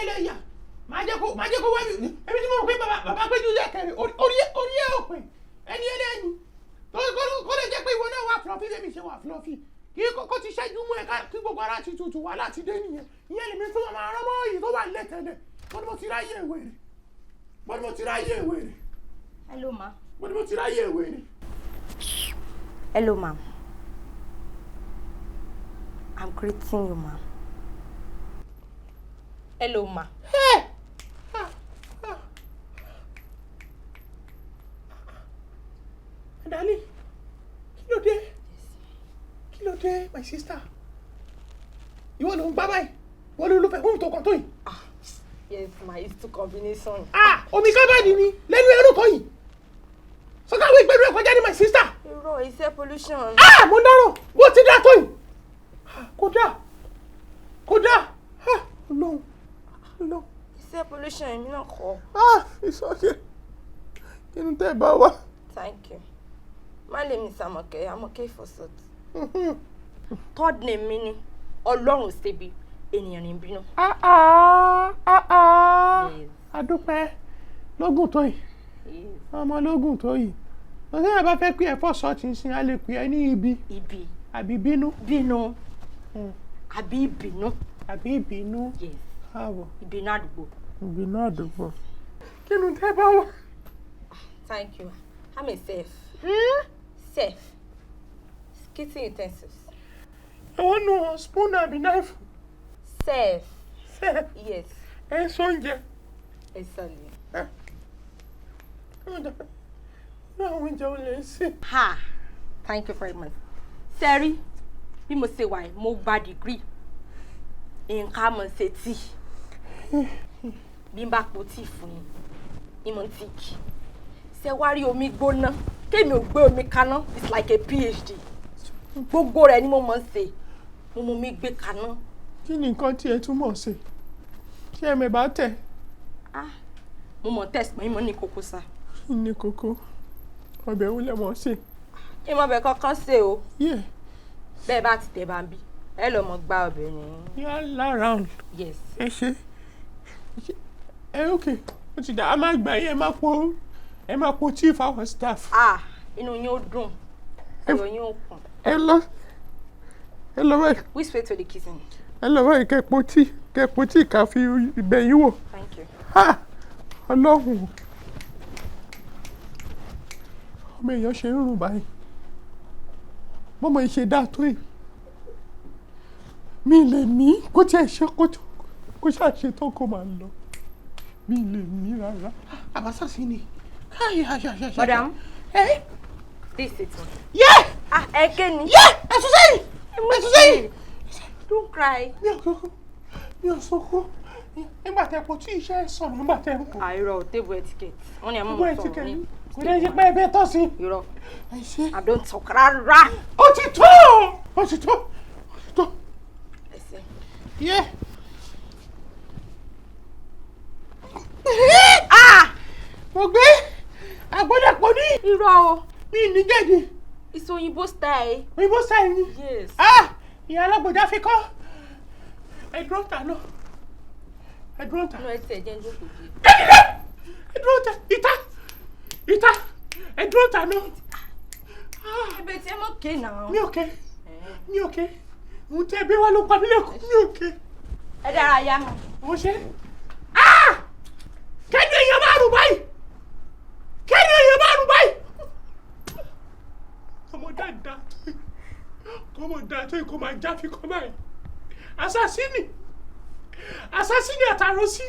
ẹlẹ́yà máa jẹ́ kó wá mi ẹbí tí mo rò pé bàbá Péjú lẹ́kẹ̀rẹ̀ orí ẹ̀ ò pé ẹni ẹlẹ́ni kó lè jẹ́ pé ìwọ náà wà fluffy lèmi ṣe wà fluffy kí kò ti ṣẹ́jú mú ẹ̀ka kí gbogbo ara ti tutù wá láti dé nìyẹn ìyẹn lèmi fún ọmọ arán mọ́ èyí tó wà lẹ́tẹ̀lẹ̀ bọ́dọ̀ mo ti ráyè ìwé rẹ̀. Hello, ma. Bọ́dọ̀ mo ti ráyè ìwé rẹ̀. Hello, ma'am. I'm greeting you, ma'am. Hello, ma. Hey! Darling, kí ló dé, my sister? Ìwọ ló ń gbá báyìí. Ìwọ ló fẹ́ fún ìtọ́kàn tó yìí. Yes, ma. It's too combination. Omi kábàdì ni lẹ́nu ẹrú tó yìí. Sọ́kàwé ìgbẹ́rù ẹ̀kọ́ jáde, my sister. Irọ́, iṣẹ́ pollution. Mo dáràn. Bó ti dá tó yìí. Kódà. Ọlọ́run. Iṣẹ́ pollution èmi náà kọ́. It's okay. Inú tẹ́ bá wà. Thank you. My name is Amoke. Amoke for salt. Third name mi ni Ọlọ́run ṣebí ènìyàn ní bínú. Adúpẹ́ lógún tó yìí. Ọmọ lógún tó yìí. Ọ̀sẹ̀ yẹn bá fẹ́ pé ẹ̀fọ́ sọ́ọ̀tì ń sin, a lè pè é ní ibi. Ibi. Àbí bínú. Bínú. Àbí ìbínú. Àbí ìbínú. Yes. Àwọ̀. Ìbínú àdúgbò. Ìbínú àdúgbò. Kí ni tẹ́ bá wà? Thank you. I'm a safe. Safe. Kitchen utensils. I want no spoon àbí knife. Safe. Safe. Yes. Sóúnjẹ. Exactly. Àwọn oúnjẹ ò lè ṣe. Thank you very much. Sẹ́rí, bí mo ṣe wà yìí, mo gba degree. Nǹkan mo ṣe tíì. Bí n bá po tíì fún yín, ìmọ̀ tíì. Ṣé wá rí omi gbóná? Kémi ò gbé omi kaná. It's like a PhD. Gbogbo rẹ̀ ni mo mọ̀ ń ṣe. Mo mọ mi gbé kaná. Kí ni nǹkan tí ẹ túmọ̀ ṣe? Ṣé ẹ mẹ́bàá tẹ̀? Mo mọ̀ test mọ́ ìmọ̀ ní kókó sá. Kí ni kókó? Ọbẹ̀ wo lẹ mọ̀ ṣe? Ìmọ̀ ọbẹ̀ kankan ṣe o. Yeah. Bẹ́ẹ̀ bá ti tẹ̀ bá ń bí. Ẹ lọ mọ gbá ọbẹ̀ ni. Yálà round. Yes. Ẹ ṣe. Okay. Ó ti dà, a máa gbà yín, ẹ máa po tea fáwọn staff. Inú yín ó dùn. Ayọ̀ yín ó kún. Ẹ lọ báyìí. Which way to the kitchen? Ẹ lọ báyìí kẹ́ po tea ká fi ibẹ̀ yín wò. Thank you. Ọlọ́run. Ọmọ èèyàn ṣe ń rùn báyìí. Mọ́mọ́ ìṣe dáa tó yìí. Mi lè ní kó tiẹ̀ ṣe kó ṣàṣe tán kó máa lọ. Mi lè ní rárá. Àbáṣàṣì ni. Madam. This is it. Yeah! Again. Yeah! Ẹ̀sùn. Don't cry. Mi ò sọkún. Nígbà tẹ́ po tí iṣẹ́ sọ̀rọ̀ nígbà tẹ́ ń kú. Irọ́ table etiquette. Wọ́n ní àmọ́ mo sọ̀rọ̀ ní. Kò dé ṣe pé ẹ bẹ́ẹ̀ tọ́ sí. Irọ́. Ẹ ṣe. I don't talk rárá. Ó ti tó. Ẹsẹ̀. Yeah. Mo gbé àgbọ̀dẹ̀pọ̀ ní. Irọ́ o. Mi ní gẹ̀dẹ̀. It's Òyìnbó style. Òyìnbó style ni. Yes. Ìyá alágbèjà fi kọ́. Ẹ̀dùn ọ̀tà náà. No, it's a gentle food. Ẹ̀dùn ọ̀tà. Ìta. Ẹ̀dùn ọ̀tà náà. But I'm okay now. Mi okay. Mo tẹ́ bí wá ló pa mí lẹ́kọ̀ọ́. Mi okay. Ẹ dára ya. Mo ṣe. Kẹ́ni èèyàn máa rùn báyìí. Ọmọ dáadáa tó yìí kó máa já fi kọ́ báyìí. Asásínì àtàrọ́sí.